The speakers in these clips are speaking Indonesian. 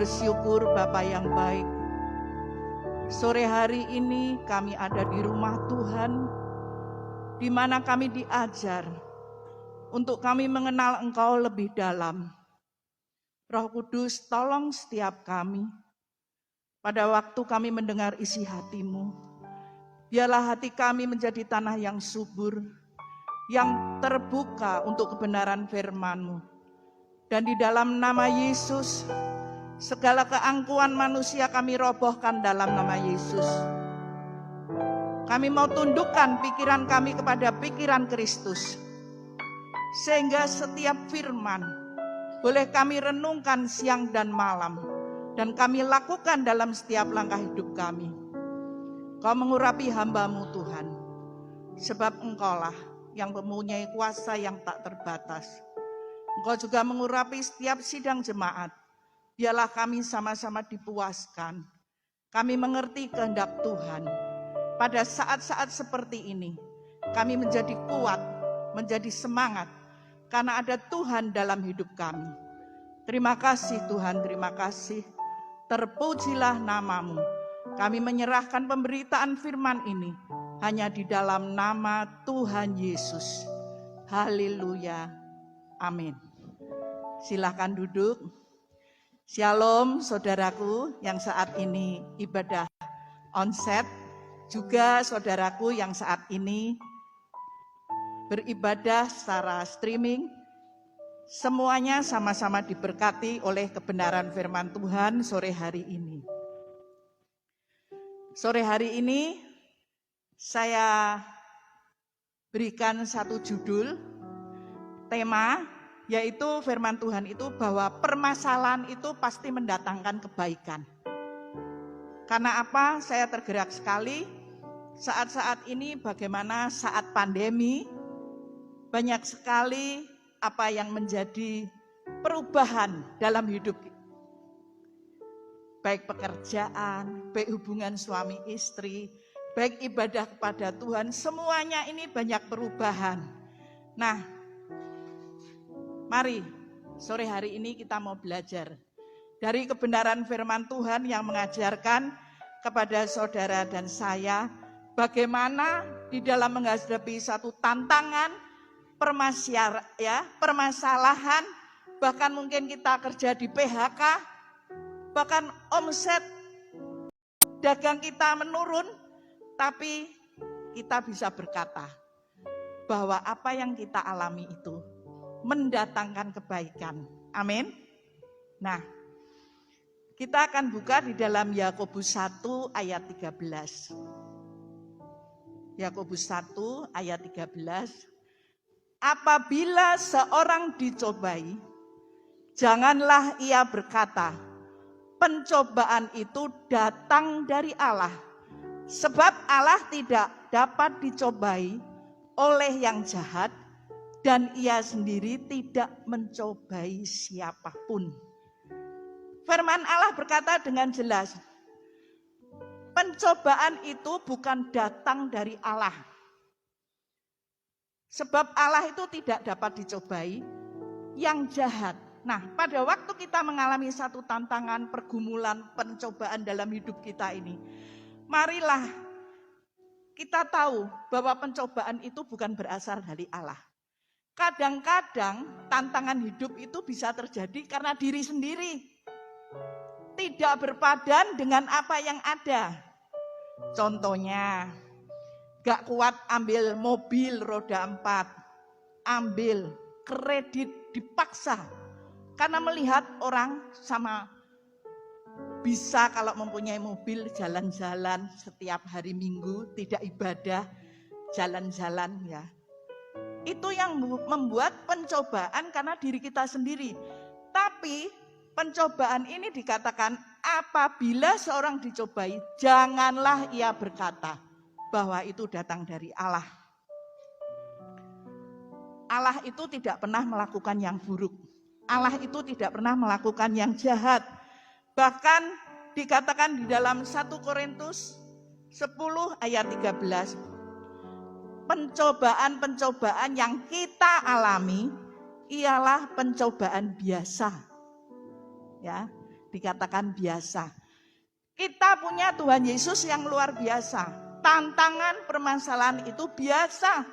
bersyukur Bapa yang baik. Sore hari ini kami ada di rumah Tuhan, di mana kami diajar untuk kami mengenal Engkau lebih dalam. Roh Kudus, tolong setiap kami, pada waktu kami mendengar isi hati-Mu, biarlah hati kami menjadi tanah yang subur, yang terbuka untuk kebenaran firman-Mu. Dan di dalam nama Yesus, segala keangkuhan manusia kami robohkan dalam nama Yesus. Kami mau tundukkan pikiran kami kepada pikiran Kristus, sehingga setiap firman boleh kami renungkan siang dan malam, dan kami lakukan dalam setiap langkah hidup kami. Kau mengurapi hamba-Mu Tuhan, sebab Engkaulah yang mempunyai kuasa yang tak terbatas. Engkau juga mengurapi setiap sidang jemaat. Biarlah kami sama-sama dipuaskan. Kami mengerti kehendak Tuhan. Pada saat-saat seperti ini, kami menjadi kuat, menjadi semangat, karena ada Tuhan dalam hidup kami. Terima kasih Tuhan, terima kasih. Terpujilah nama-Mu. Kami menyerahkan pemberitaan firman ini hanya di dalam nama Tuhan Yesus. Haleluya. Amin. Silakan duduk. Shalom saudaraku yang saat ini ibadah onset, juga saudaraku yang saat ini beribadah secara streaming. Semuanya sama-sama diberkati oleh kebenaran firman Tuhan sore hari ini. Sore hari ini saya berikan satu judul, tema, yaitu firman Tuhan itu bahwa permasalahan itu pasti mendatangkan kebaikan. Karena apa? Saya tergerak sekali saat-saat ini, bagaimana saat pandemi banyak sekali apa yang menjadi perubahan dalam hidup. Baik pekerjaan, baik hubungan suami istri, baik ibadah kepada Tuhan, semuanya ini banyak perubahan. Nah, mari sore hari ini kita mau belajar dari kebenaran firman Tuhan yang mengajarkan kepada saudara dan saya bagaimana di dalam menghadapi satu tantangan, permasalahan, bahkan mungkin kita kerja di PHK, bahkan omset dagang kita menurun, tapi kita bisa berkata bahwa apa yang kita alami itu mendatangkan kebaikan. Amin. Nah, kita akan buka di dalam Yakobus 1 ayat 13. Yakobus 1 ayat 13. Apabila seorang dicobai, janganlah ia berkata, pencobaan itu datang dari Allah. Sebab Allah tidak dapat dicobai oleh yang jahat, dan ia sendiri tidak mencobai siapapun. Firman Allah berkata dengan jelas, pencobaan itu bukan datang dari Allah. Sebab Allah itu tidak dapat dicobai yang jahat. Nah, pada waktu kita mengalami satu tantangan, pergumulan, pencobaan dalam hidup kita ini, marilah kita tahu bahwa pencobaan itu bukan berasal dari Allah. Kadang-kadang tantangan hidup itu bisa terjadi karena diri sendiri. Tidak berpadan dengan apa yang ada. Contohnya, gak kuat ambil mobil roda 4, ambil kredit dipaksa. Karena melihat orang sama bisa kalau mempunyai mobil jalan-jalan setiap hari Minggu, tidak ibadah, jalan-jalan ya. Itu yang membuat pencobaan karena diri kita sendiri. Tapi pencobaan ini dikatakan apabila seorang dicobai, janganlah ia berkata bahwa itu datang dari Allah. Allah itu tidak pernah melakukan yang buruk. Allah itu tidak pernah melakukan yang jahat. Bahkan dikatakan di dalam 1 Korintus 10 ayat 13, pencobaan-pencobaan yang kita alami ialah pencobaan biasa. Ya. dikatakan biasa. Kita punya Tuhan Yesus yang luar biasa. Tantangan permasalahan itu biasa.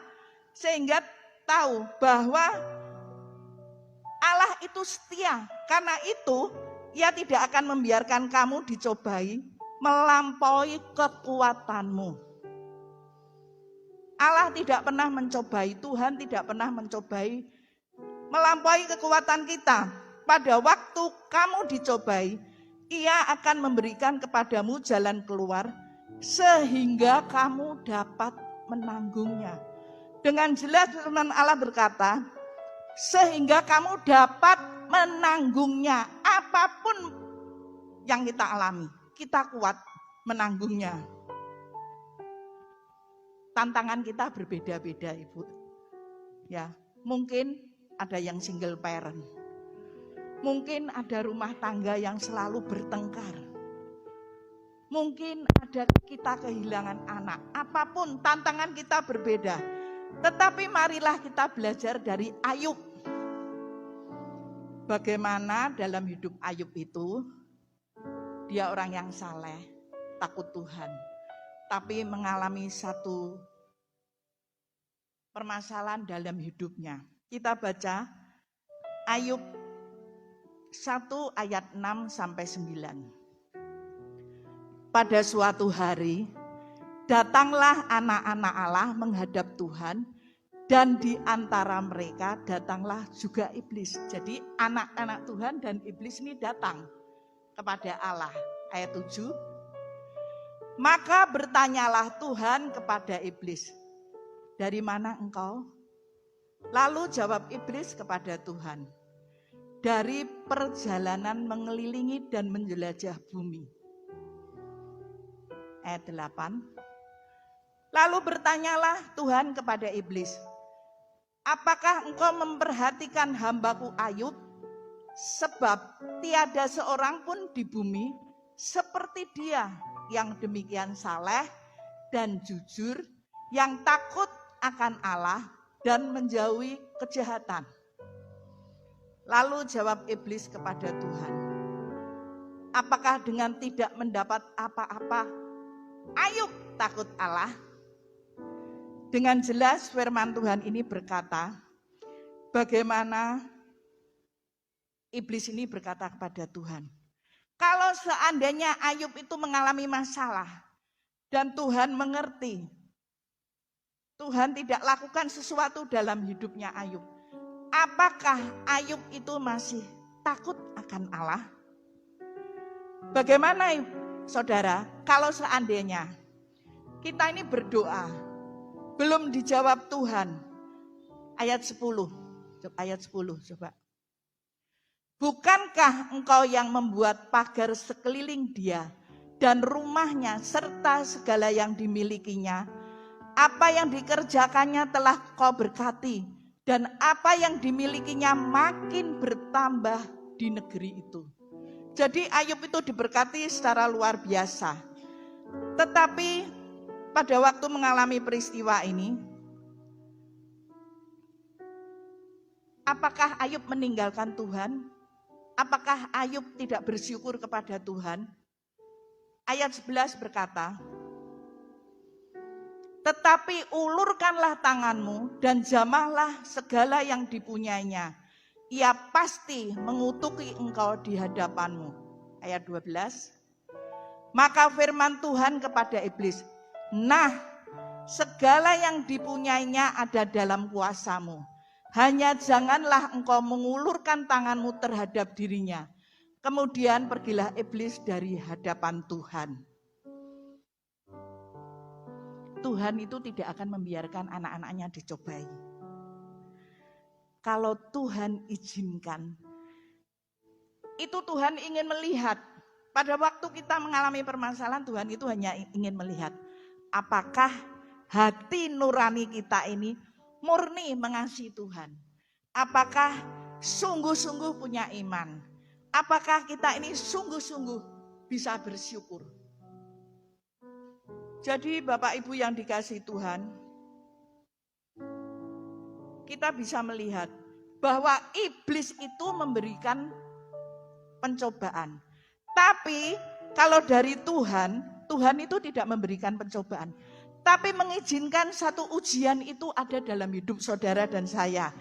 Sehingga tahu bahwa Allah itu setia. Karena itu Ia tidak akan membiarkan kamu dicobai melampaui kekuatanmu. Allah tidak pernah mencobai, Tuhan tidak pernah mencobai melampaui kekuatan kita. Pada waktu kamu dicobai, Ia akan memberikan kepadamu jalan keluar sehingga kamu dapat menanggungnya. Dengan jelas firman Allah berkata, sehingga kamu dapat menanggungnya. Apapun yang kita alami, kita kuat menanggungnya. Tantangan kita berbeda-beda, Ibu. Ya, mungkin ada yang single parent. Mungkin ada rumah tangga yang selalu bertengkar. Mungkin ada kita kehilangan anak. Apapun tantangan kita berbeda. Tetapi marilah kita belajar dari Ayub. Bagaimana dalam hidup Ayub itu, dia orang yang saleh, takut Tuhan. Tapi mengalami satu permasalahan dalam hidupnya. Kita baca Ayub 1 ayat 6 sampai 9. Pada suatu hari, datanglah anak-anak Allah menghadap Tuhan, dan di antara mereka datanglah juga iblis. Jadi anak-anak Tuhan dan iblis ini datang kepada Allah. Ayat 7. Maka bertanyalah Tuhan kepada iblis, dari mana engkau? Lalu jawab iblis kepada Tuhan, dari perjalanan mengelilingi dan menjelajah bumi. Ayat 8. Lalu bertanyalah Tuhan kepada iblis, apakah engkau memperhatikan hambaku Ayub? Sebab tiada seorang pun di bumi seperti dia, yang demikian saleh dan jujur, yang takut akan Allah dan menjauhi kejahatan. Lalu jawab iblis kepada Tuhan, apakah dengan tidak mendapat apa-apa Ayub takut Allah? Dengan jelas firman Tuhan ini berkata, bagaimana iblis ini berkata kepada Tuhan, kalau seandainya Ayub itu mengalami masalah dan Tuhan mengerti, Tuhan tidak lakukan sesuatu dalam hidupnya Ayub, apakah Ayub itu masih takut akan Allah? Bagaimana saudara, kalau seandainya kita ini berdoa, belum dijawab Tuhan? Ayat 10, coba. Bukankah engkau yang membuat pagar sekeliling dia dan rumahnya serta segala yang dimilikinya? Apa yang dikerjakannya telah kau berkati, dan apa yang dimilikinya makin bertambah di negeri itu. Jadi Ayub itu diberkati secara luar biasa. Tetapi pada waktu mengalami peristiwa ini, apakah Ayub meninggalkan Tuhan? Apakah Ayub tidak bersyukur kepada Tuhan? Ayat 11 berkata, tetapi ulurkanlah tanganmu dan jamahlah segala yang dipunyainya. Ia pasti mengutuki engkau di hadapanmu. Ayat 12. Maka firman Tuhan kepada iblis, nah, segala yang dipunyainya ada dalam kuasamu. Hanya janganlah engkau mengulurkan tanganmu terhadap dirinya. Kemudian pergilah iblis dari hadapan Tuhan. Tuhan itu tidak akan membiarkan anak-anaknya dicobai. Kalau Tuhan izinkan, itu Tuhan ingin melihat. Pada waktu kita mengalami permasalahan, Tuhan itu hanya ingin melihat apakah hati nurani kita ini murni mengasihi Tuhan. Apakah sungguh-sungguh punya iman? Apakah kita ini sungguh-sungguh bisa bersyukur? Jadi Bapak Ibu yang dikasihi Tuhan, kita bisa melihat bahwa iblis itu memberikan pencobaan. Tapi kalau dari Tuhan, Tuhan itu tidak memberikan pencobaan, tapi mengizinkan satu ujian itu ada dalam hidup saudara dan saya.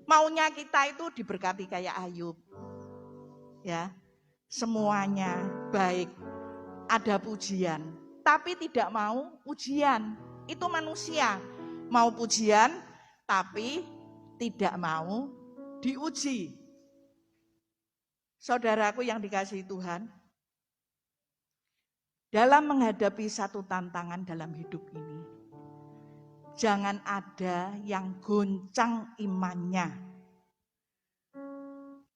Maunya kita itu diberkati kayak Ayub. Ya, semuanya baik, ada pujian, tapi tidak mau ujian. Itu manusia, mau pujian tapi tidak mau diuji. Saudaraku yang dikasihi Tuhan, dalam menghadapi satu tantangan dalam hidup ini, jangan ada yang goncang imannya.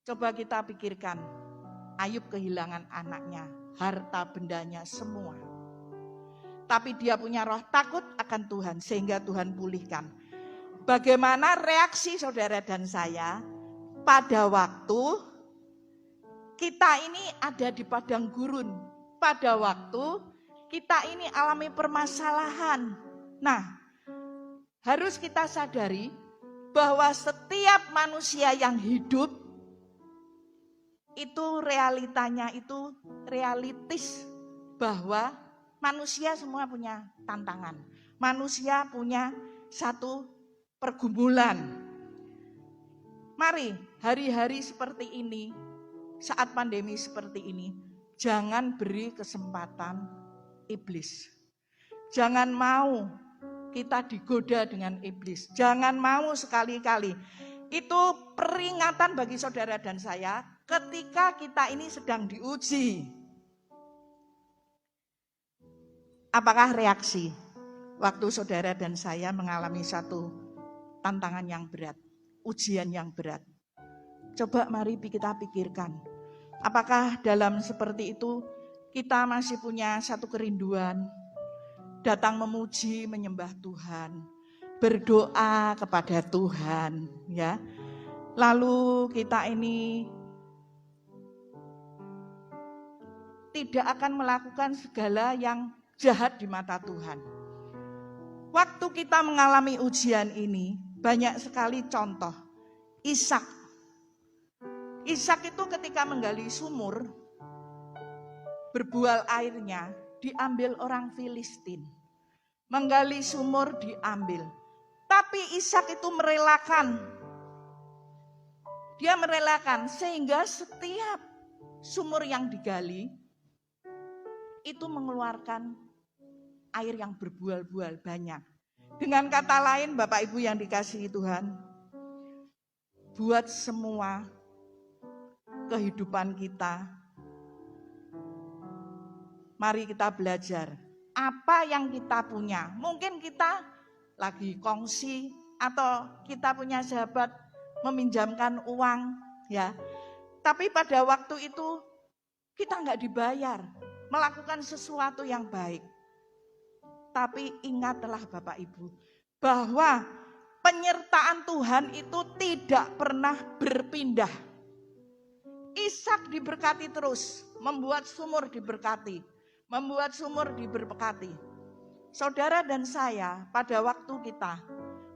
Coba kita pikirkan, Ayub kehilangan anaknya, harta bendanya semua. Tapi dia punya roh takut akan Tuhan sehingga Tuhan pulihkan. Bagaimana reaksi saudara dan saya pada waktu kita ini ada di padang gurun, pada waktu kita ini alami permasalahan. Nah, harus kita sadari bahwa setiap manusia yang hidup itu realitanya itu realitis, bahwa manusia semua punya tantangan. Manusia punya satu pergumulan. Mari hari-hari seperti ini, saat pandemi seperti ini, jangan beri kesempatan iblis. Jangan mau kita digoda dengan iblis. Jangan mau sekali-kali. Itu peringatan bagi saudara dan saya ketika kita ini sedang diuji. Apakah reaksi waktu saudara dan saya mengalami satu tantangan yang berat, ujian yang berat? Coba mari kita pikirkan, apakah dalam seperti itu kita masih punya satu kerinduan, datang memuji, menyembah Tuhan, berdoa kepada Tuhan, ya. Lalu kita ini tidak akan melakukan segala yang jahat di mata Tuhan. Waktu kita mengalami ujian ini, banyak sekali contoh. Ishak itu ketika menggali sumur, berbual airnya, diambil orang Filistin. Menggali sumur diambil. Tapi Ishak itu merelakan. Dia merelakan sehingga setiap sumur yang digali itu mengeluarkan air yang berbual-bual banyak. Dengan kata lain, Bapak Ibu yang dikasihi Tuhan, buat semua kehidupan kita, mari kita belajar apa yang kita punya. Mungkin kita lagi kongsi atau kita punya sahabat meminjamkan uang, ya. Tapi pada waktu itu kita nggak dibayar, melakukan sesuatu yang baik. Tapi ingatlah Bapak Ibu, bahwa penyertaan Tuhan itu tidak pernah berpindah. Ishak diberkati terus, membuat sumur diberkati, membuat sumur diberkati. Saudara dan saya pada waktu kita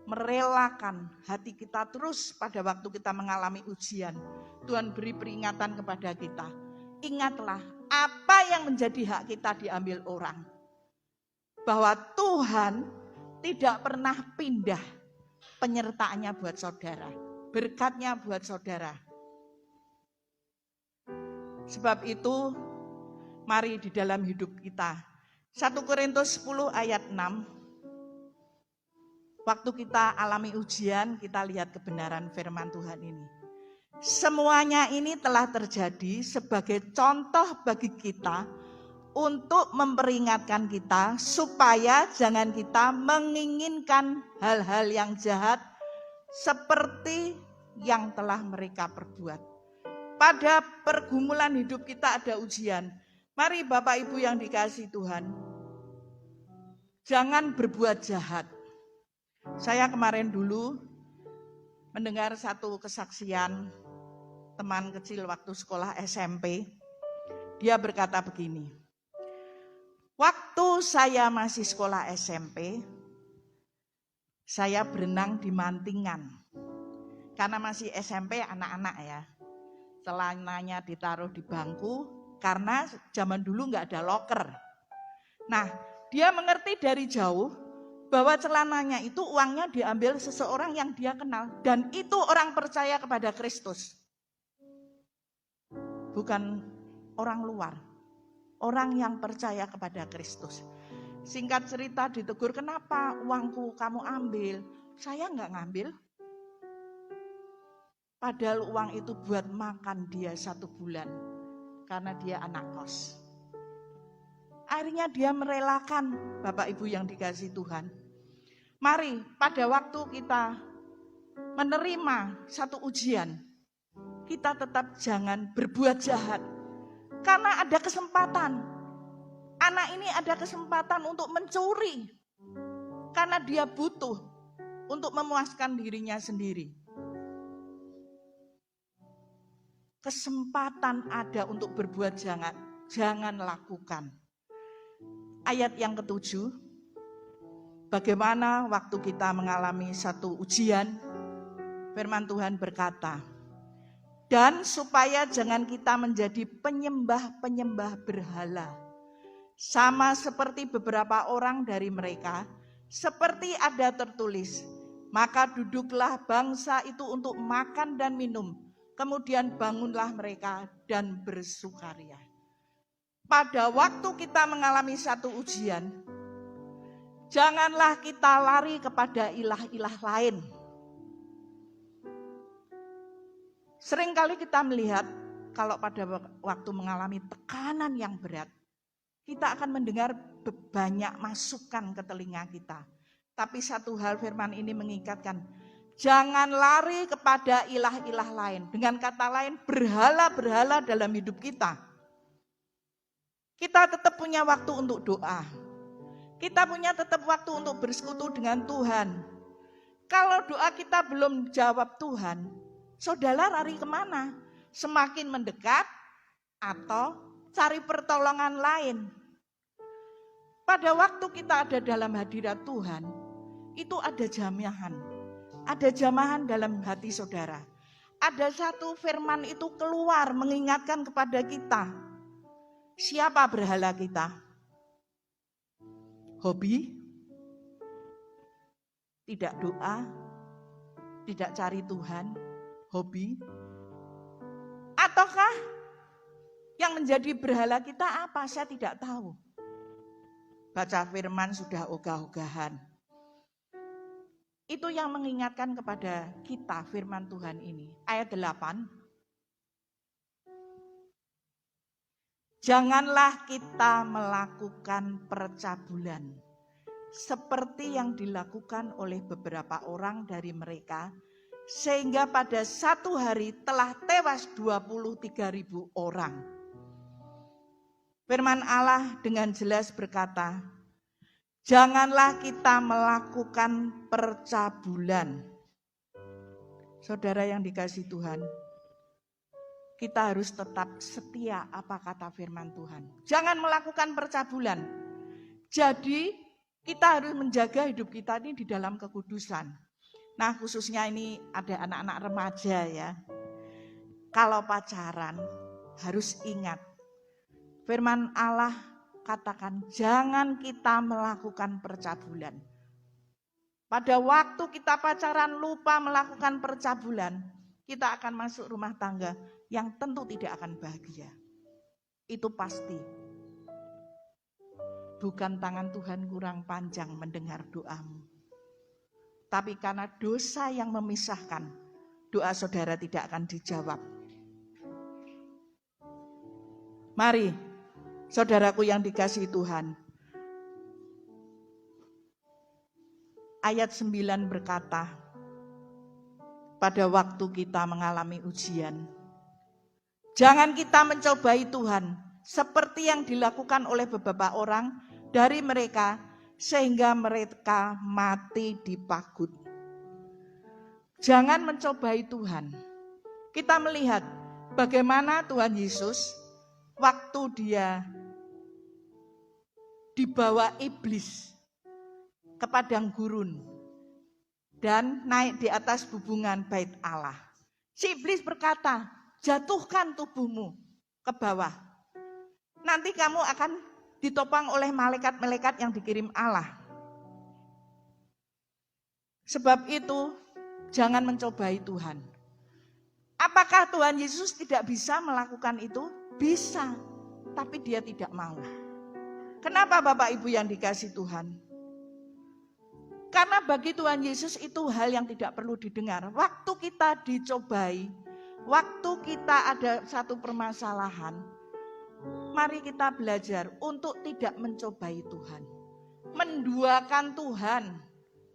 merelakan hati kita terus pada waktu kita mengalami ujian, Tuhan beri peringatan kepada kita. Ingatlah apa yang menjadi hak kita diambil orang. Bahwa Tuhan tidak pernah pindah penyertaannya buat saudara, berkatnya buat saudara. Sebab itu, mari di dalam hidup kita. 1 Korintus 10 ayat 6. Waktu kita alami ujian, kita lihat kebenaran firman Tuhan ini. Semuanya ini telah terjadi sebagai contoh bagi kita, untuk memperingatkan kita supaya jangan kita menginginkan hal-hal yang jahat seperti yang telah mereka perbuat. Pada pergumulan hidup kita ada ujian. Mari Bapak Ibu yang dikasihi Tuhan, jangan berbuat jahat. Saya kemarin dulu mendengar satu kesaksian teman kecil waktu sekolah SMP. Dia berkata begini, waktu saya masih sekolah SMP, saya berenang di Mantingan. Karena masih SMP anak-anak ya, celananya ditaruh di bangku, Karena zaman dulu nggak ada loker. Nah, dia mengerti dari jauh bahwa celananya itu uangnya diambil seseorang yang dia kenal. Dan itu orang percaya kepada Kristus. Bukan orang luar. Orang yang percaya kepada Kristus. Singkat cerita ditegur, kenapa uangku kamu ambil? Saya nggak ngambil. Padahal uang itu buat makan dia 1 bulan. Karena dia anak kos. Akhirnya dia merelakan, Bapak Ibu yang dikasihi Tuhan. Mari pada waktu kita menerima satu ujian, kita tetap jangan berbuat jahat. Karena ada kesempatan. Anak ini ada kesempatan untuk mencuri. Karena dia butuh untuk memuaskan dirinya sendiri. Kesempatan ada untuk berbuat jahat, jangan lakukan. Ayat yang ke-7, bagaimana waktu kita mengalami satu ujian, firman Tuhan berkata, dan supaya jangan kita menjadi penyembah-penyembah berhala, sama seperti beberapa orang dari mereka, seperti ada tertulis, maka duduklah bangsa itu untuk makan dan minum, kemudian bangunlah mereka dan bersukaria. Pada waktu kita mengalami satu ujian, janganlah kita lari kepada ilah-ilah lain. Seringkali kita melihat kalau pada waktu mengalami tekanan yang berat, kita akan mendengar banyak masukan ke telinga kita. Tapi satu hal firman ini mengingatkan, jangan lari kepada ilah-ilah lain. Dengan kata lain, berhala-berhala dalam hidup kita. Kita tetap punya waktu untuk doa. Kita punya tetap waktu untuk bersekutu dengan Tuhan. Kalau doa kita belum jawab Tuhan, saudara lari kemana? Semakin mendekat atau cari pertolongan lain? Pada waktu kita ada dalam hadirat Tuhan, itu ada jamahan. Ada jamahan dalam hati saudara. Ada satu firman itu keluar mengingatkan kepada kita. Siapa berhala kita? Hobi? Tidak doa? Tidak cari Tuhan? Hobi? Ataukah yang menjadi berhala kita apa? Saya tidak tahu. Baca firman sudah ogah-ogahan. Itu yang mengingatkan kepada kita firman Tuhan ini. Ayat 8. Janganlah kita melakukan percabulan seperti yang dilakukan oleh beberapa orang dari mereka, sehingga pada satu hari telah tewas 23.000 orang. Firman Allah dengan jelas berkata, janganlah kita melakukan percabulan. Saudara yang dikasihi Tuhan, kita harus tetap setia apa kata firman Tuhan. Jangan melakukan percabulan. Jadi kita harus menjaga hidup kita ini di dalam kekudusan. Nah khususnya ini ada anak-anak remaja ya. Kalau pacaran harus ingat. Firman Allah katakan jangan kita melakukan percabulan. Pada waktu kita pacaran lupa melakukan percabulan, kita akan masuk rumah tangga yang tentu tidak akan bahagia. Itu pasti. Bukan tangan Tuhan kurang panjang mendengar doamu. Tapi karena dosa yang memisahkan, doa saudara tidak akan dijawab. Mari, saudaraku yang dikasihi Tuhan. Ayat 9 berkata, pada waktu kita mengalami ujian, jangan kita mencobai Tuhan seperti yang dilakukan oleh beberapa orang dari mereka sehingga mereka mati di pagut. Jangan mencobai Tuhan. Kita melihat bagaimana Tuhan Yesus waktu dia dibawa iblis ke padang gurun dan naik di atas bubungan bait Allah. Si iblis berkata, jatuhkan tubuhmu ke bawah. nanti kamu akan ditopang oleh malaikat-malaikat yang dikirim Allah. Sebab itu, jangan mencobai Tuhan. Apakah Tuhan Yesus tidak bisa melakukan itu? Bisa, tapi dia tidak mau. Kenapa Bapak Ibu yang dikasih Tuhan? Karena bagi Tuhan Yesus itu hal yang tidak perlu didengar. Waktu kita dicobai, waktu kita ada satu permasalahan, mari kita belajar untuk tidak mencobai Tuhan. Menduakan Tuhan,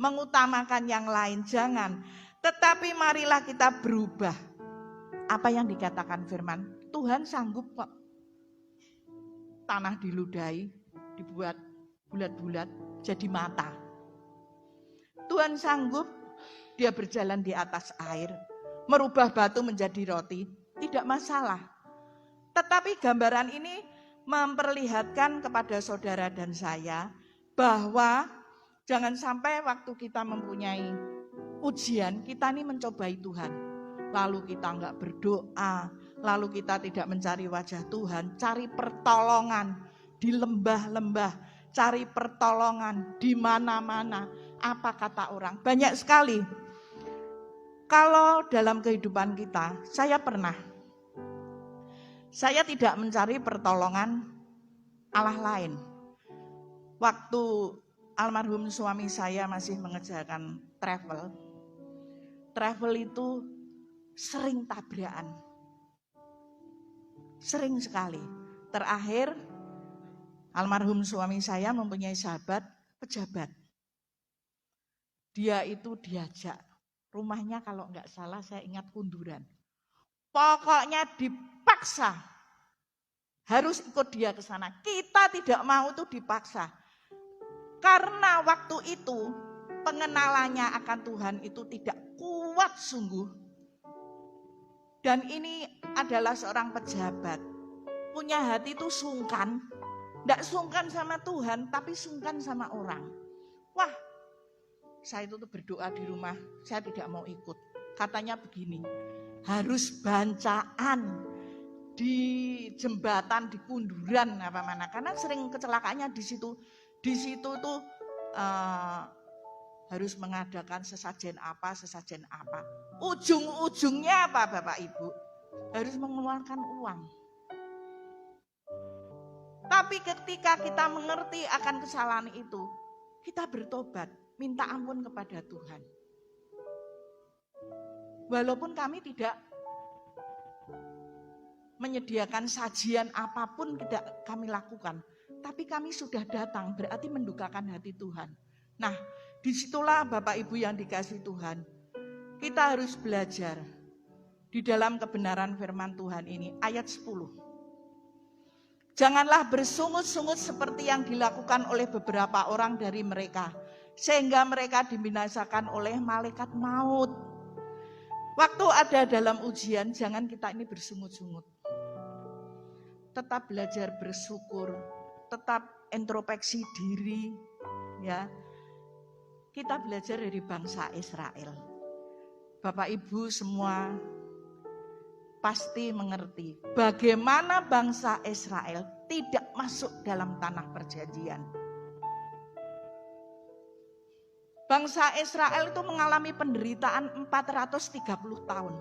mengutamakan yang lain, jangan. Tetapi marilah kita berubah. Apa yang dikatakan firman, Tuhan sanggup kok. Tanah diludahi, dibuat bulat-bulat jadi mata. Tuhan sanggup, dia berjalan di atas air, merubah batu menjadi roti, tidak masalah. Tetapi gambaran ini memperlihatkan kepada saudara dan saya bahwa jangan sampai waktu kita mempunyai ujian, kita ini mencobai Tuhan. Lalu kita enggak berdoa, lalu kita tidak mencari wajah Tuhan, cari pertolongan di lembah-lembah, cari pertolongan di mana-mana. Apa kata orang? Banyak sekali. Kalau dalam kehidupan kita, saya tidak mencari pertolongan Allah lain. Waktu almarhum suami saya masih mengerjakan travel itu sering tabrakan. Sering sekali. Terakhir, almarhum suami saya mempunyai sahabat pejabat. Dia itu diajak. Rumahnya kalau enggak salah saya ingat Kunduran. Pokoknya dipaksa. Harus ikut dia ke sana. Kita tidak mau itu dipaksa. Karena waktu itu pengenalannya akan Tuhan itu tidak kuat sungguh. Dan ini adalah seorang pejabat. Punya hati itu sungkan. Tidak sungkan sama Tuhan, tapi sungkan sama orang. Wah, saya itu berdoa di rumah, saya tidak mau ikut. Katanya begini, harus bancaan di jembatan, di Kunduran apa mana. Karena sering kecelakaannya di situ. Di situ tuh harus mengadakan sesajen apa. Ujung-ujungnya apa Bapak Ibu? Harus mengeluarkan uang. Tapi ketika kita mengerti akan kesalahan itu, kita bertobat, minta ampun kepada Tuhan. Walaupun kami tidak menyediakan sajian apapun tidak kami lakukan, tapi kami sudah datang, berarti mendukakan hati Tuhan. Nah, disitulah Bapak Ibu yang dikasih Tuhan, kita harus belajar di dalam kebenaran firman Tuhan ini. Ayat 10. Janganlah bersungut-sungut seperti yang dilakukan oleh beberapa orang dari mereka, sehingga mereka dibinasakan oleh malaikat maut. Waktu ada dalam ujian, jangan kita ini bersungut-sungut. Tetap belajar bersyukur, tetap introspeksi diri, ya. Kita belajar dari bangsa Israel. Bapak Ibu semua pasti mengerti bagaimana bangsa Israel tidak masuk dalam tanah perjanjian. Bangsa Israel itu mengalami penderitaan 430 tahun.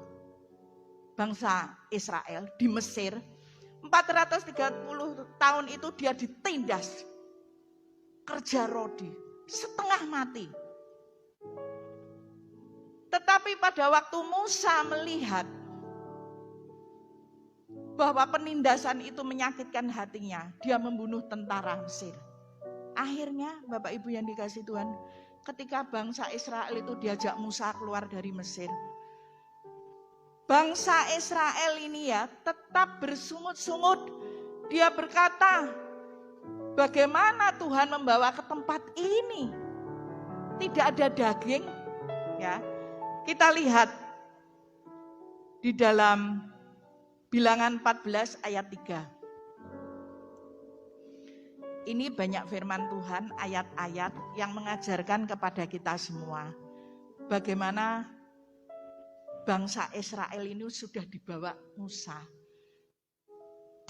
Bangsa Israel di Mesir 430 tahun itu dia ditindas, kerja rodi, setengah mati. Tetapi pada waktu Musa melihat bahwa penindasan itu menyakitkan hatinya, dia membunuh tentara Mesir. Akhirnya Bapak Ibu yang dikasih Tuhan, ketika bangsa Israel itu diajak Musa keluar dari Mesir, bangsa Israel ini ya tetap bersungut-sungut. Dia berkata, bagaimana Tuhan membawa ke tempat ini? Tidak ada daging, ya. Kita lihat di dalam Bilangan 14 ayat 3. Ini banyak firman Tuhan, ayat-ayat yang mengajarkan kepada kita semua bagaimana bangsa Israel ini sudah dibawa Musa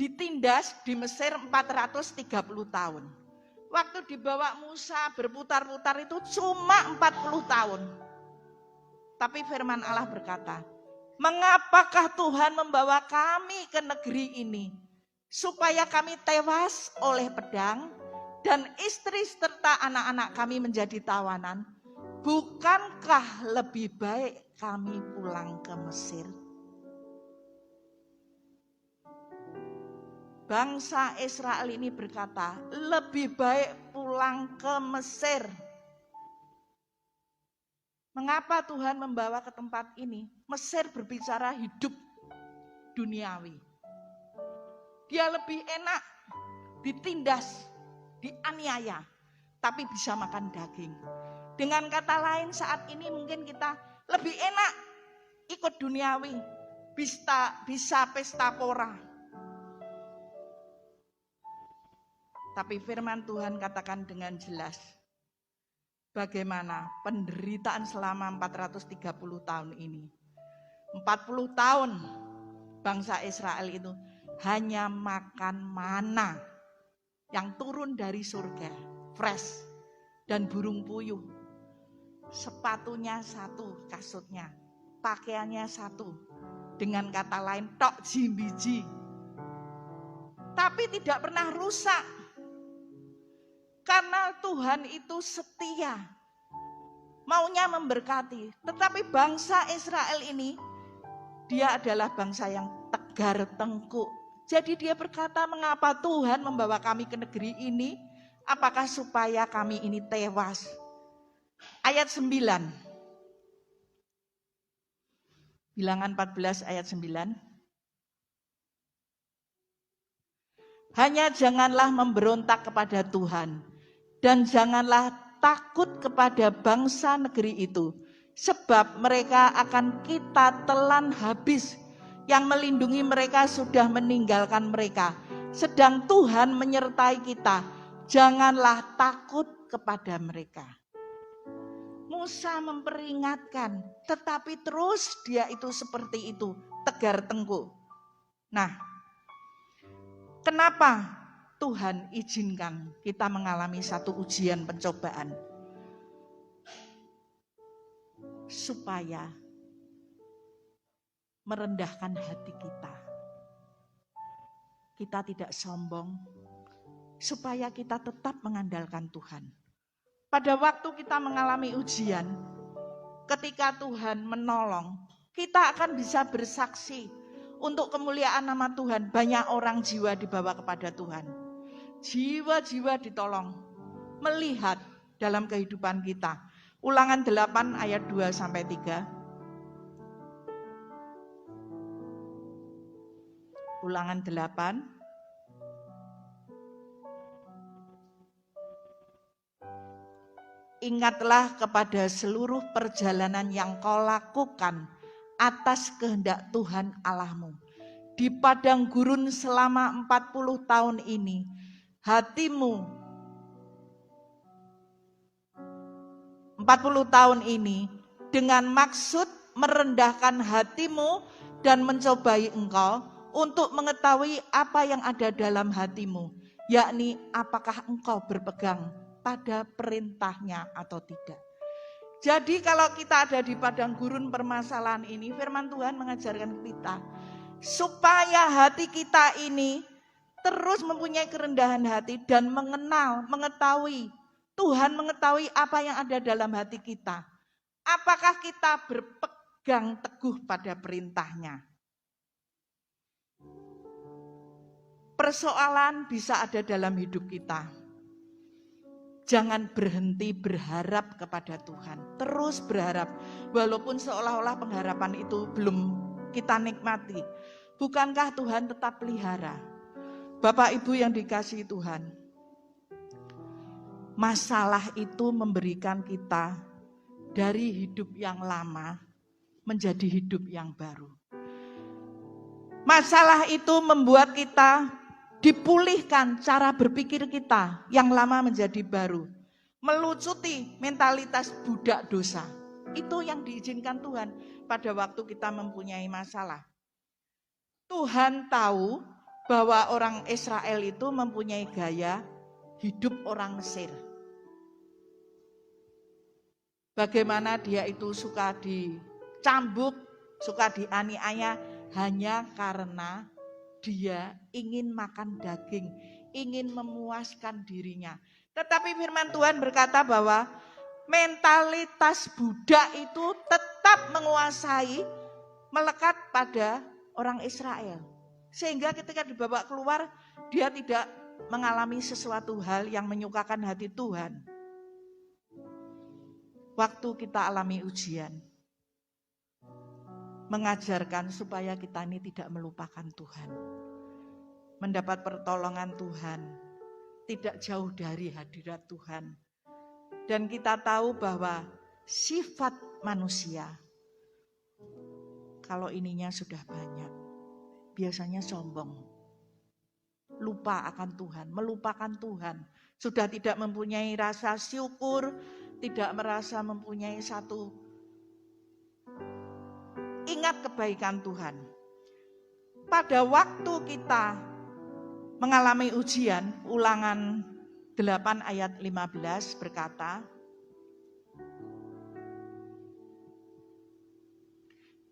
ditindas di Mesir 430 tahun. Waktu dibawa Musa berputar-putar itu cuma 40 tahun. Tapi firman Allah berkata, mengapakah Tuhan membawa kami ke negeri ini? Supaya kami tewas oleh pedang dan istri serta anak-anak kami menjadi tawanan. Bukankah lebih baik kami pulang ke Mesir? Bangsa Israel ini berkata, lebih baik pulang ke Mesir. Mengapa Tuhan membawa ke tempat ini? Mesir berbicara hidup duniawi. Dia lebih enak ditindas, dianiaya, tapi bisa makan daging. Dengan kata lain saat ini mungkin kita lebih enak ikut duniawi, bisa pesta pora. Tapi firman Tuhan katakan dengan jelas, bagaimana penderitaan selama 430 tahun ini. 40 tahun bangsa Israel itu hanya makan mana yang turun dari surga, fresh, dan burung puyuh. Sepatunya satu, kasutnya, pakaiannya satu. Dengan kata lain, tok jimbiji. Tapi tidak pernah rusak. Karena Tuhan itu setia, maunya memberkati. Tetapi bangsa Israel ini, dia adalah bangsa yang tegar tengkuk. Jadi dia berkata, mengapa Tuhan membawa kami ke negeri ini? Apakah supaya kami ini tewas? Ayat 9. Bilangan 14 ayat 9. Hanya janganlah memberontak kepada Tuhan. Dan janganlah takut kepada bangsa negeri itu, sebab mereka akan kita telan habis. Yang melindungi mereka sudah meninggalkan mereka, sedang Tuhan menyertai kita. Janganlah takut kepada mereka. Musa memperingatkan, tetapi terus dia itu seperti itu, tegar tengkuk. Nah, kenapa Tuhan izinkan kita mengalami satu ujian pencobaan? Supaya merendahkan hati kita. Kita tidak sombong. Supaya kita tetap mengandalkan Tuhan. Pada waktu kita mengalami ujian, ketika Tuhan menolong, kita akan bisa bersaksi untuk kemuliaan nama Tuhan. Banyak orang jiwa dibawa kepada Tuhan. Jiwa-jiwa ditolong, melihat dalam kehidupan kita. Ulangan 8 ayat 2-3. Ulangan 8. Ingatlah kepada seluruh perjalanan yang kau lakukan atas kehendak Tuhan Allahmu. Di padang gurun selama 40 tahun ini, hatimu 40 tahun ini dengan maksud merendahkan hatimu dan mencobai engkau untuk mengetahui apa yang ada dalam hatimu, yakni apakah engkau berpegang pada perintahnya atau tidak. Jadi kalau kita ada di padang gurun permasalahan ini, firman Tuhan mengajarkan kita supaya hati kita ini terus mempunyai kerendahan hati dan mengetahui, Tuhan mengetahui apa yang ada dalam hati kita. Apakah kita berpegang teguh pada perintahnya? Persoalan bisa ada dalam hidup kita. Jangan berhenti berharap kepada Tuhan. Terus berharap, walaupun seolah-olah pengharapan itu belum kita nikmati. Bukankah Tuhan tetap pelihara? Bapak Ibu yang dikasihi Tuhan, masalah itu memberikan kita dari hidup yang lama menjadi hidup yang baru. Masalah itu membuat kita dipulihkan cara berpikir kita yang lama menjadi baru. Melucuti mentalitas budak dosa. Itu yang diizinkan Tuhan pada waktu kita mempunyai masalah. Tuhan tahu bahwa orang Israel itu mempunyai gaya hidup orang Mesir. Bagaimana dia itu suka dicambuk, suka dianiaya hanya karena dia ingin makan daging, ingin memuaskan dirinya. Tetapi firman Tuhan berkata bahwa mentalitas Buddha itu tetap menguasai, melekat pada orang Israel. Sehingga ketika dibawa keluar, dia tidak mengalami sesuatu hal yang menyukakan hati Tuhan. Waktu kita alami ujian, mengajarkan supaya kita ini tidak melupakan Tuhan. Mendapat pertolongan Tuhan, tidak jauh dari hadirat Tuhan. Dan kita tahu bahwa sifat manusia, kalau ininya sudah banyak, biasanya sombong. Lupa akan Tuhan, melupakan Tuhan. Sudah tidak mempunyai rasa syukur, tidak merasa mempunyai satu ingat kebaikan Tuhan. Pada waktu kita mengalami ujian, Ulangan 8 ayat 15 berkata,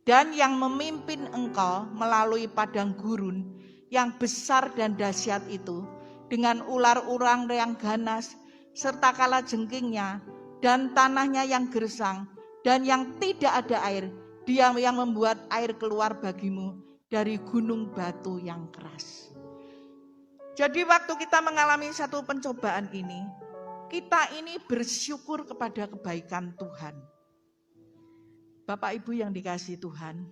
dan yang memimpin engkau melalui padang gurun yang besar dan dahsyat itu, dengan ular-ular yang ganas, serta kalajengkingnya, dan tanahnya yang gersang, dan yang tidak ada air, dia yang membuat air keluar bagimu dari gunung batu yang keras. Jadi waktu kita mengalami satu pencobaan ini, kita ini bersyukur kepada kebaikan Tuhan. Bapak Ibu yang dikasihi Tuhan,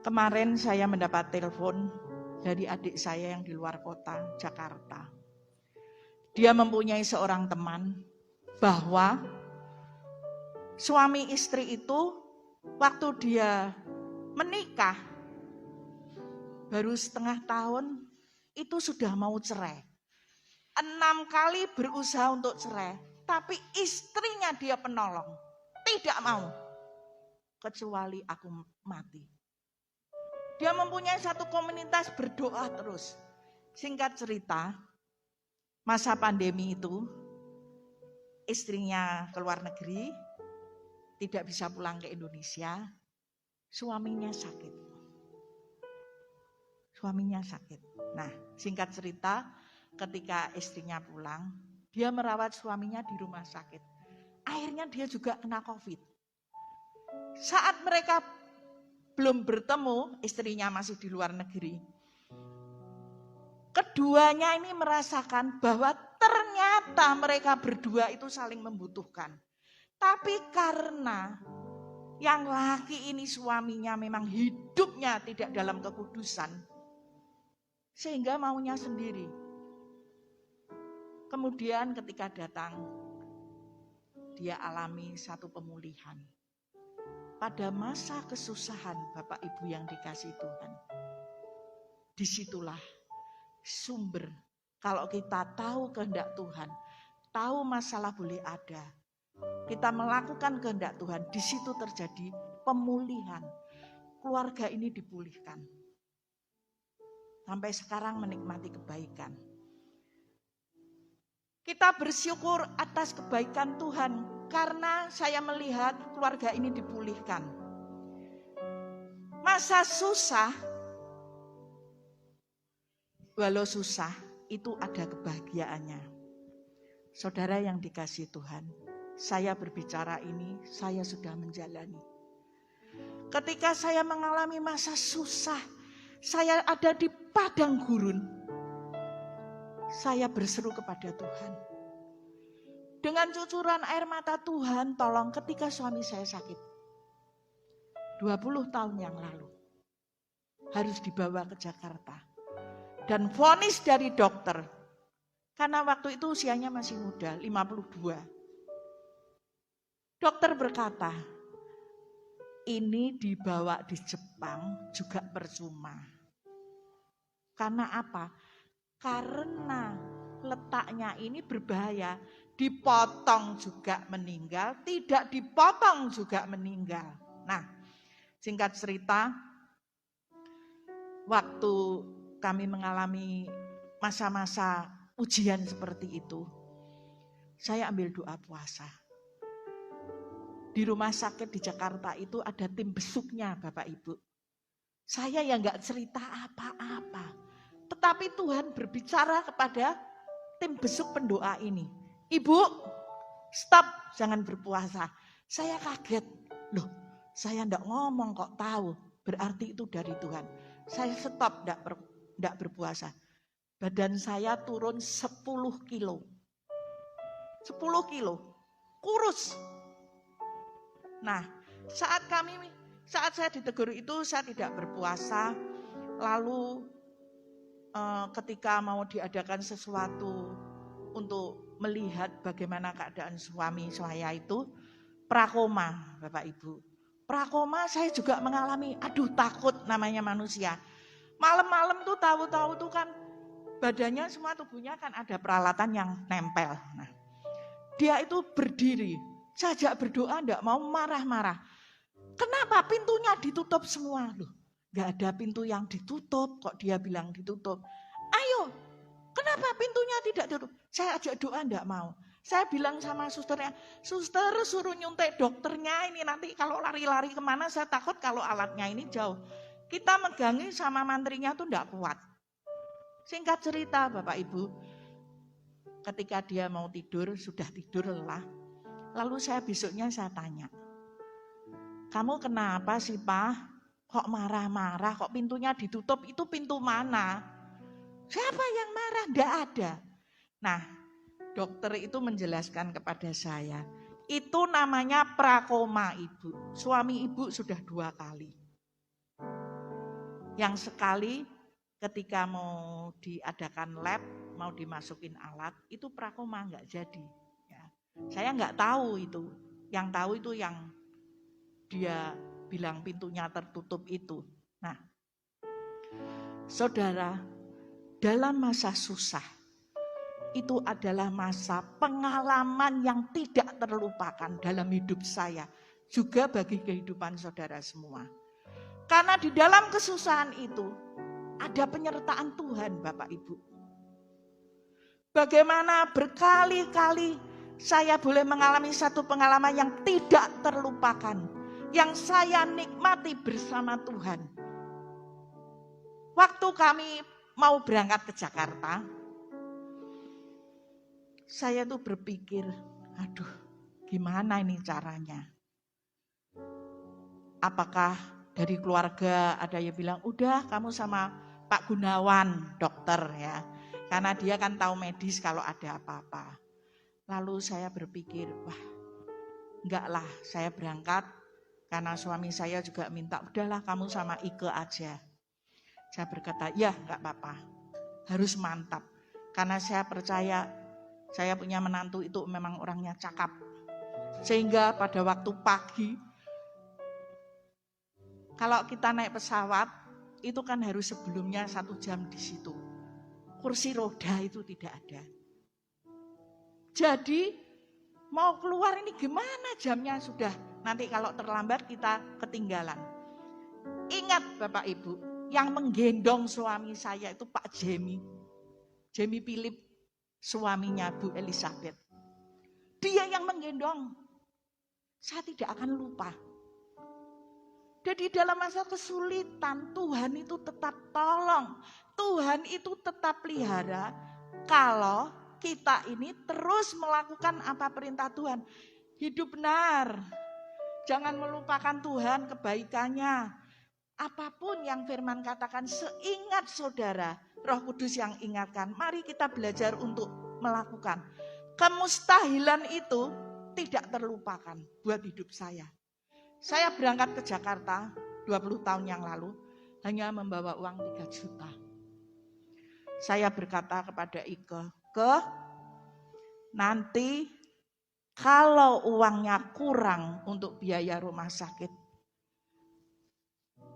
kemarin saya mendapat telepon dari adik saya yang di luar kota, Jakarta. Dia mempunyai seorang teman bahwa suami istri itu waktu dia menikah baru setengah tahun itu sudah mau cerai. 6 kali berusaha untuk cerai, tapi istrinya dia penolong, tidak mau. Kecuali aku mati. Dia mempunyai satu komunitas berdoa terus. Singkat cerita, masa pandemi itu, istrinya keluar negeri, tidak bisa pulang ke Indonesia, suaminya sakit. Nah, singkat cerita, ketika istrinya pulang, dia merawat suaminya di rumah sakit. Akhirnya dia juga kena COVID. Saat mereka belum bertemu, istrinya masih di luar negeri. Keduanya ini merasakan bahwa ternyata mereka berdua itu saling membutuhkan. Tapi karena yang laki ini suaminya memang hidupnya tidak dalam kekudusan, sehingga maunya sendiri. Kemudian ketika datang, dia alami satu pemulihan. Pada masa kesusahan Bapak Ibu yang dikasihi Tuhan, disitulah sumber. Kalau kita tahu kehendak Tuhan, tahu masalah boleh ada, kita melakukan kehendak Tuhan, di situ terjadi pemulihan. Keluarga ini dipulihkan. Sampai sekarang menikmati kebaikan. Kita bersyukur atas kebaikan Tuhan karena saya melihat keluarga ini dipulihkan. Masa susah, walau susah itu ada kebahagiaannya. Saudara yang dikasihi Tuhan, saya berbicara ini, saya sudah menjalani. Ketika saya mengalami masa susah, saya ada di padang gurun, saya berseru kepada Tuhan. Dengan cucuran air mata, Tuhan tolong ketika suami saya sakit. 20 tahun yang lalu. Harus dibawa ke Jakarta. Dan vonis dari dokter. Karena waktu itu usianya masih muda, 52. Dokter berkata, ini dibawa di Jepang juga percuma. Karena apa? Karena letaknya ini berbahaya. Dipotong juga meninggal, tidak dipotong juga meninggal. Nah, singkat cerita, waktu kami mengalami masa-masa ujian seperti itu, saya ambil doa puasa. Di rumah sakit di Jakarta itu ada tim besuknya Bapak Ibu. Saya yang gak cerita apa-apa. Tetapi Tuhan berbicara kepada tim besuk pendoa ini. Ibu, stop, jangan berpuasa. Saya kaget. Loh, saya enggak ngomong kok tahu. Berarti itu dari Tuhan. Saya stop, enggak berpuasa. Badan saya turun 10 kilo. 10 kilo. Kurus. Nah, saat saya ditegur itu, saya tidak berpuasa. Lalu ketika mau diadakan sesuatu untuk melihat bagaimana keadaan suami saya itu, prakoma Bapak Ibu. Prakoma saya juga mengalami, takut namanya manusia. Malam-malam tuh tahu-tahu tuh kan badannya semua tubuhnya kan ada peralatan yang nempel. Nah, dia itu berdiri, saya ajak berdoa enggak mau marah-marah. Kenapa pintunya ditutup semua? Loh, gak ada pintu yang ditutup, kok dia bilang ditutup. Ayo, kenapa pintunya tidak ditutup? Saya ajak doa enggak mau. Saya bilang sama susternya, suster suruh nyuntik dokternya ini, nanti kalau lari-lari kemana saya takut kalau alatnya ini jauh. Kita megangi sama mantrinya tuh enggak kuat. Singkat cerita Bapak Ibu, ketika dia mau tidur, sudah tidur lelah. Lalu besoknya saya tanya, kamu kenapa sih Pak? Kok marah-marah, kok pintunya ditutup, itu pintu mana? Siapa yang marah? Enggak ada. Nah, dokter itu menjelaskan kepada saya, itu namanya prakoma Ibu. Suami Ibu sudah 2 kali. Yang sekali ketika mau diadakan lab, mau dimasukin alat, itu prakoma enggak jadi. Ya. Saya enggak tahu itu. Yang tahu itu yang dia bilang pintunya tertutup itu. Nah, saudara, dalam masa susah, itu adalah masa pengalaman yang tidak terlupakan dalam hidup saya. Juga bagi kehidupan saudara semua. Karena di dalam kesusahan itu, ada penyertaan Tuhan Bapak Ibu. Bagaimana berkali-kali saya boleh mengalami satu pengalaman yang tidak terlupakan. Yang saya nikmati bersama Tuhan. Waktu kami mau berangkat ke Jakarta, saya tuh berpikir, aduh gimana ini caranya? Apakah dari keluarga ada yang bilang, udah kamu sama Pak Gunawan, dokter ya. Karena dia kan tahu medis kalau ada apa-apa. Lalu saya berpikir, wah enggak lah, saya berangkat. Karena suami saya juga minta, udahlah kamu sama Ike aja. Saya berkata, ya enggak apa-apa, harus mantap. Karena saya percaya, saya punya menantu itu memang orangnya cakap. Sehingga pada waktu pagi, kalau kita naik pesawat, itu kan harus sebelumnya 1 jam di situ. Kursi roda itu tidak ada. Jadi, mau keluar ini gimana jamnya sudah. Nanti kalau terlambat kita ketinggalan. Ingat Bapak Ibu, yang menggendong suami saya itu Pak Jemi. Jemi Philip, suaminya Bu Elizabeth. Dia yang menggendong. Saya tidak akan lupa. Jadi dalam masa kesulitan, Tuhan itu tetap tolong. Tuhan itu tetap pelihara. Kalau kita ini terus melakukan apa perintah Tuhan. Hidup benar. Jangan melupakan Tuhan, kebaikannya. Apapun yang firman katakan, seingat saudara, Roh Kudus yang ingatkan. Mari kita belajar untuk melakukan. Kemustahilan itu tidak terlupakan buat hidup saya. Saya berangkat ke Jakarta 20 tahun yang lalu, hanya membawa uang 3 juta. Saya berkata kepada Ike, nanti kalau uangnya kurang untuk biaya rumah sakit,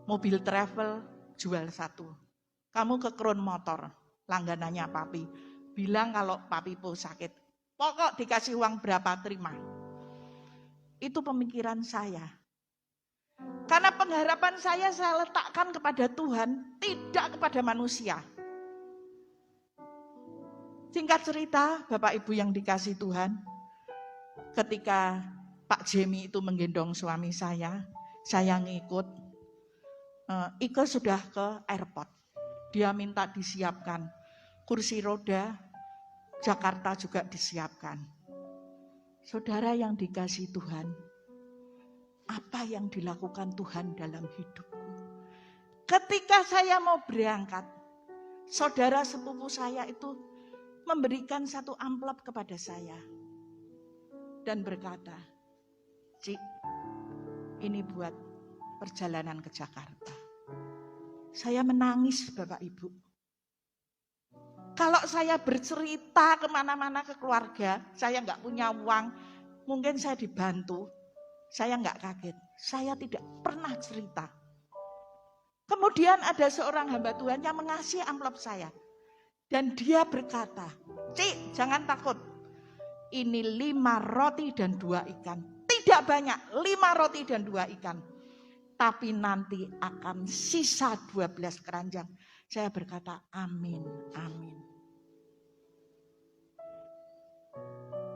mobil travel jual 1. Kamu ke Crown Motor, langganannya papi. Bilang kalau papi po sakit, pokok dikasih uang berapa terima. Itu pemikiran saya. Karena pengharapan saya letakkan kepada Tuhan, tidak kepada manusia. Singkat cerita, Bapak Ibu yang dikasih Tuhan, ketika Pak Jemi itu menggendong suami saya ngikut. Ike sudah ke airport. Dia minta disiapkan kursi roda, Jakarta juga disiapkan. Saudara yang dikasih Tuhan, apa yang dilakukan Tuhan dalam hidupku? Ketika saya mau berangkat, saudara sepupu saya itu memberikan satu amplop kepada saya dan berkata, "Cik, ini buat perjalanan ke Jakarta." Saya menangis, Bapak Ibu. Kalau saya bercerita kemana-mana ke keluarga, saya nggak punya uang, mungkin saya dibantu, saya nggak kaget. Saya tidak pernah cerita. Kemudian ada seorang hamba Tuhan yang mengasihi amplop saya. Dan dia berkata, "Cik, jangan takut. Ini 5 roti dan 2 ikan. Tidak banyak, 5 roti dan 2 ikan. Tapi nanti akan sisa 12 keranjang." Saya berkata, "Amin, amin."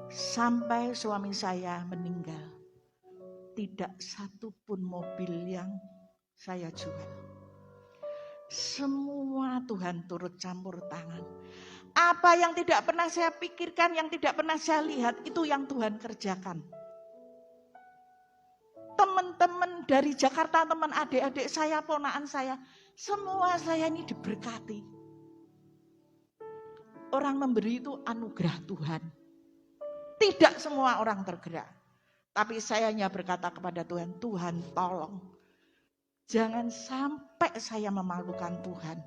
Sampai suami saya meninggal, tidak satu pun mobil yang saya jual. Semua Tuhan turut campur tangan. Apa yang tidak pernah saya pikirkan, yang tidak pernah saya lihat, itu yang Tuhan kerjakan. Teman-teman dari Jakarta, teman adik-adik saya, ponakan saya, semua saya ini diberkati. Orang memberi itu anugerah Tuhan. Tidak semua orang tergerak. Tapi saya hanya berkata kepada Tuhan, "Tuhan tolong. Jangan sampai saya memalukan Tuhan.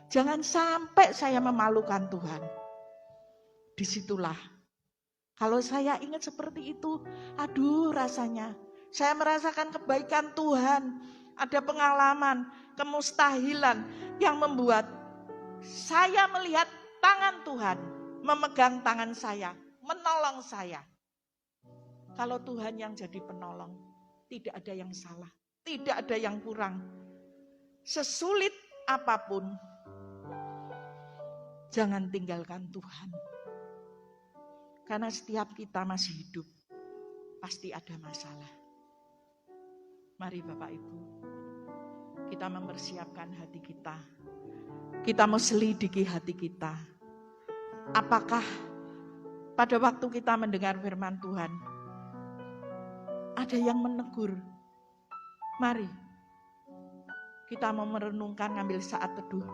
Jangan sampai saya memalukan Tuhan." Disitulah, kalau saya ingat seperti itu, aduh rasanya, saya merasakan kebaikan Tuhan. Ada pengalaman, kemustahilan yang membuat saya melihat tangan Tuhan memegang tangan saya, menolong saya. Kalau Tuhan yang jadi penolong, tidak ada yang salah. Tidak ada yang kurang. Sesulit apapun, jangan tinggalkan Tuhan. Karena setiap kita masih hidup, pasti ada masalah. Mari Bapak Ibu, kita mempersiapkan hati kita. Kita mau selidiki hati kita. Apakah pada waktu kita mendengar firman Tuhan, ada yang menegur? Mari kita mau merenungkan, ngambil saat teduh.